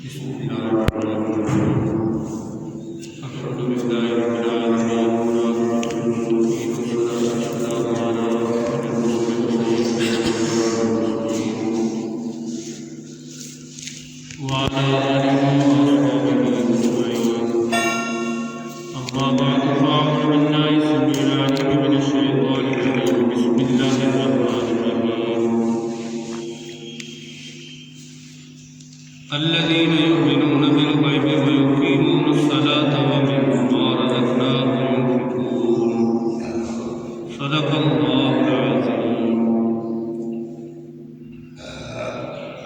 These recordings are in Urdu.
بسم الله الرحمن الرحيم. الحمد لله رب العالمين والصلاة والسلام على أشرف المرسلين وعلى آله وصحبه أجمعين. أما بعد فأعوذ بالله السميع العليم من الشيطان الرجيم. بسم الله الرحمن الرحيم. الذين يؤمنون بالغيب ويقيمون الصلاة ومما رزقناهم ينفقون. صدق الله العظيم.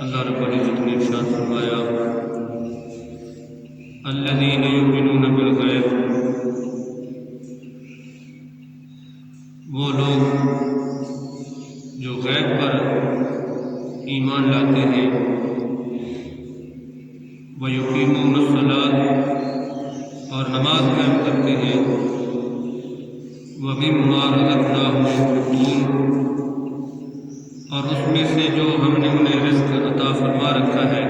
اللہ رب العزت نے ارشاد فرمایا الذين يؤمنون بالغیب، وہ لوگ جو غیب پر ایمان لاتے ہیں، وَيُقِيمُونَ الصَّلَاةَ، اور نماز قائم کرتے ہیں، وَمِمَّا رَزَقْنَاهُمْ يُنْفِقُونَ، اور اس میں سے جو ہم نے انہیں رزق عطا فرما رکھا ہے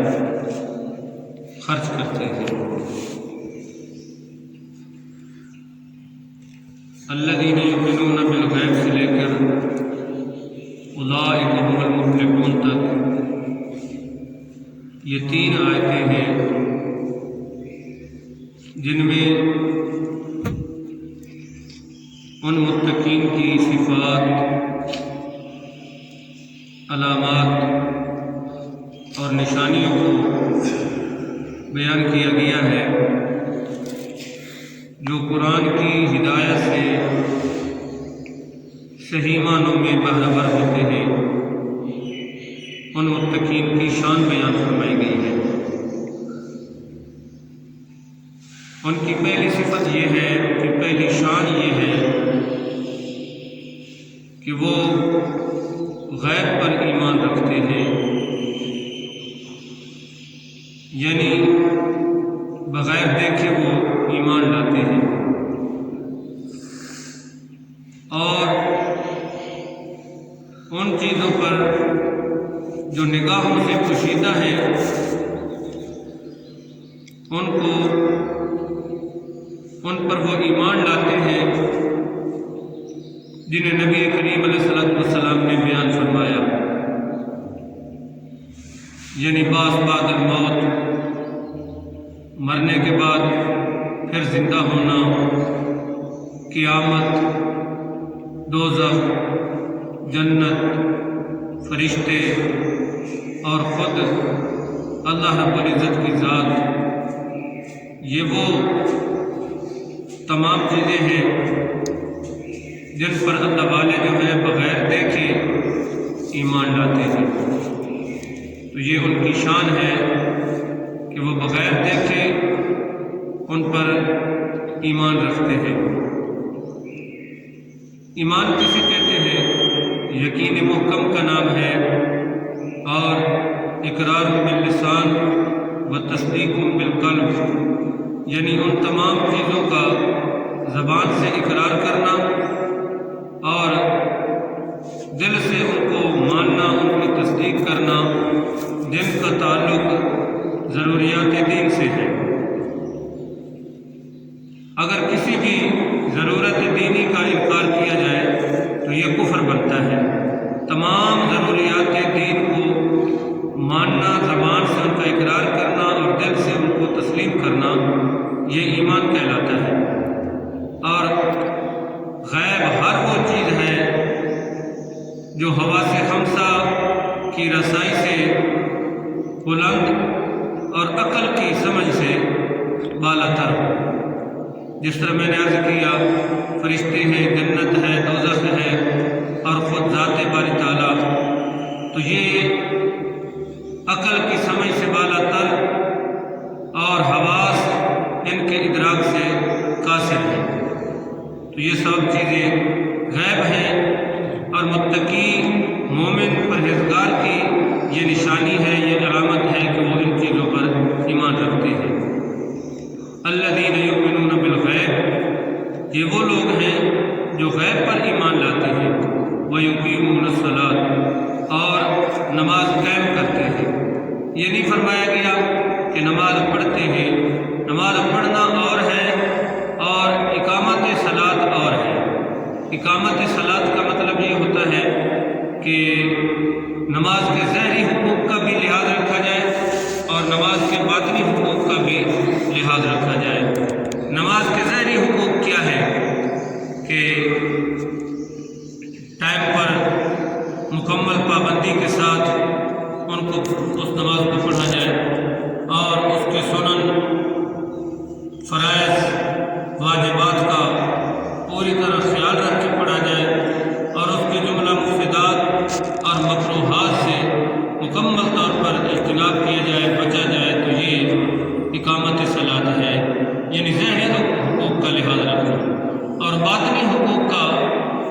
خرچ کرتے ہیں۔ الذین یؤمنون بالغیب سے لے کر اولئک هم المفلحون تک یہ 3 آیتیں ہیں جن میں ان متقین کی صفات، علامات اور نشانیوں کو بیان کیا گیا ہے جو قرآن کی ہدایت سے صحیح معنوں میں باخبر ہوتے ہیں۔ ان متقین کی شان بیان فرمائی گئی ہے۔ ان کی پہلی صفت یہ ہے، ان کی پہلی شان یہ ہے کہ وہ غیب پر ایمان رکھتے ہیں، یعنی بغیر دیکھے وہ ایمان لاتے ہیں، اور ان چیزوں پر جو نگاہوں سے پوشیدہ ہیں ان پر وہ ایمان لاتے ہیں جنہیں نبی کریم علیہ السلام نے بیان فرمایا، یعنی بعث بعد الموت، مرنے کے بعد پھر زندہ ہونا، قیامت، دوزخ، جنت، فرشتے اور خود اللہ رب العزت کی ذات، یہ وہ تمام چیزیں ہیں جن پر اللہ والے جو ہیں بغیر دیکھے ایمان لاتے ہیں۔ تو یہ ان کی شان ہے کہ وہ بغیر دیکھے ان پر ایمان رکھتے ہیں۔ ایمان کسے کہتے ہیں؟ یقین محکم کا نام ہے، اور اقرار باللسان و تصدیق بالقلب، یعنی ان تمام چیزوں کا زبان سے اقرار کرنا اور دل سے ان کو ماننا، ان کی تصدیق کرنا، جن کا تعلق ضروریات دین سے ہے۔ اگر کسی بھی ضرورت دینی کا انکار کیا جائے تو یہ کفر بنتا ہے۔ تمام ضروریات دین کو ماننا، زبان سے ان کا اقرار کرنا اور دل سے ان کو تسلیم کرنا، یہ ایمان کہلاتا ہے۔ اور غیب ہر وہ چیز ہے جو حواس خمسہ کی رسائی سے بلند اور عقل کی سمجھ سے بالا تر ہو۔ جس طرح میں نے عرض کیا، فرشتے ہیں، جنت ہے، دوزخ ہے، اور خود ذات باری تعالیٰ، تو یہ عقل کی سمجھ سے بالا تر اور حواس ان کے ادراک سے قاصر ہیں۔ تو یہ سب چیزیں غیب ہیں، اور متقی مومن پرہیزگار کی یہ نشانی ہے، یہ علامت ہے کہ وہ ان چیزوں پر ایمان رکھتے ہیں۔ الذین یؤمنون بالغیب، یہ وہ لوگ ہیں جو غیب پر ایمان لاتے ہیں، ویقیمون الصلاۃ، اور نماز قائم کرتے ہیں۔ یہ نہیں فرمایا گیا کہ نماز کہ نماز کے ظاہری حقوق کا بھی لحاظ رکھا جائے اور نماز کے باطنی حقوق کا بھی لحاظ رکھا جائے۔ نماز کے ظاہری حقوق کیا ہے کہ ٹائم پر مکمل پابندی کے ساتھ ان کو اس نماز کو پڑھا جائے اور اس کے سنن فرائض واجبات کا پوری طرح خیال رکھ کے پڑھا جائے اور اس کے جملہ مفسدات اور مکروہات سے مکمل طور پر اجتناب کیا جائے، بچا جائے، تو یہ اقامت صلاۃ ہے، یعنی ظاہری حقوق کا لحاظ رکھنا اور باطنی حقوق کا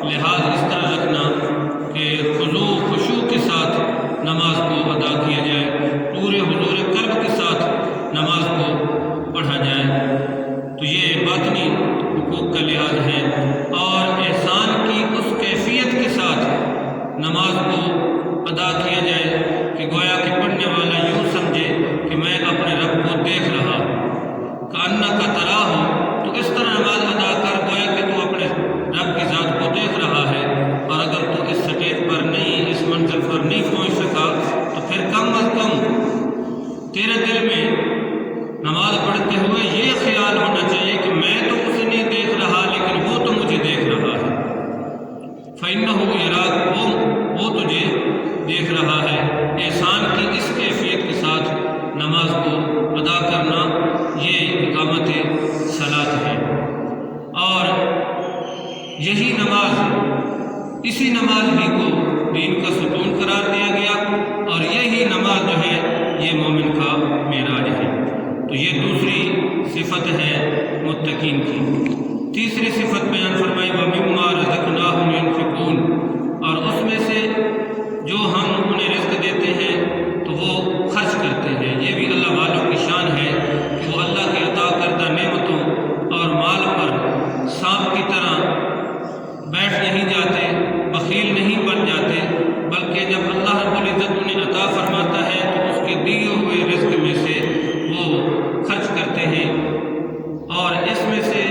لحاظ اس طرح رکھنا کہ خضوع خشوع کے ساتھ نماز کو ادا کیا جائے، پورے حضور قلب کے ساتھ نماز کو پڑھا جائے، تو یہ باطنی حقوق کا لحاظ ہے۔ اور احسان کی اس کیفیت کے ساتھ نماز کو ادا کیا جائے کہ گویا کہ پڑھنے والا یوں سمجھے کہ میں اپنے رب کو دیکھ رہا کأنک تراہ، تو اس طرح نماز ادا کر گویا کہ تو اپنے رب کی ذات کو دیکھ رہا ہے، اور اگر تو اس سٹیج پر نہیں، اس منزل پر نہیں پہنچ سکا تو پھر کم از کم تیرے دل میں نماز پڑھتے ہوئے یہ خیال ہونا چاہیے کہ میں تو اسے نہیں دیکھ رہا لیکن وہ تو مجھے دیکھ رہا ہے، فإنہ یراک، وہ تجھے دیکھ رہا ہے۔ احسان کی اس کیفیت کے ساتھ نماز کو ادا کرنا یہ اقامت صلاۃ ہے، اور یہی نماز، اسی نماز ہی کو دین کا ستون قرار دیا گیا، اور یہی نماز جو ہے یہ مومن کا معراج ہے۔ تو یہ دوسری صفت ہے متقین کی۔ تیسری صفت بیان فرمائی وَمِمَّا رَزَقْنَاهُمْ يُنْفِقُونَ، اور اس میں سے جو ہم انہیں رزق دیتے ہیں تو وہ خرچ کرتے ہیں۔ یہ بھی اللہ والوں کی شان ہے کہ وہ اللہ کے عطا کردہ نعمتوں اور مال پر سانپ کی طرح بیٹھ نہیں جاتے، بخیل نہیں بن جاتے، بلکہ جب اللہ رب العزت انہیں عطا فرماتا ہے تو اس کے دیے ہوئے رزق میں سے وہ خرچ کرتے ہیں، اور اس میں سے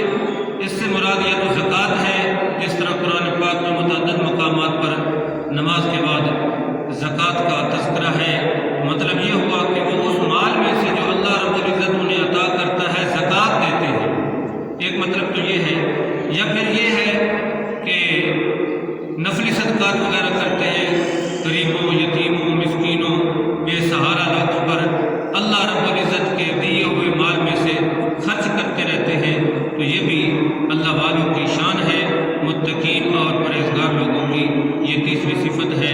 اس سے مراد یا تو زکوٰۃ ہے، جس طرح قرآن پاک میں متعدد مقامات پر نماز کے بعد زکوٰۃ کا تذکرہ ہے۔ مطلب یہ ہوا کہ وہ اس مال میں سے جو اللہ رب العزت انہیں عطا کرتا ہے زکوٰۃ دیتے ہیں، ایک مطلب تو یہ ہے، یا پھر یہ ہے کہ نفلی صدقات وغیرہ کرتے ہیں، غریبوں، یتیموں، مسکینوں، بے سہارا لوگوں پر اللہ رب العزت کے دیے ہوئے مال میں سے خرچ کرتے رہتے ہیں، تو یہ بھی اللہ والوں کی شان ہے، متقین اور پرہیزگار لوگوں کی یہ تیسری صفت ہے۔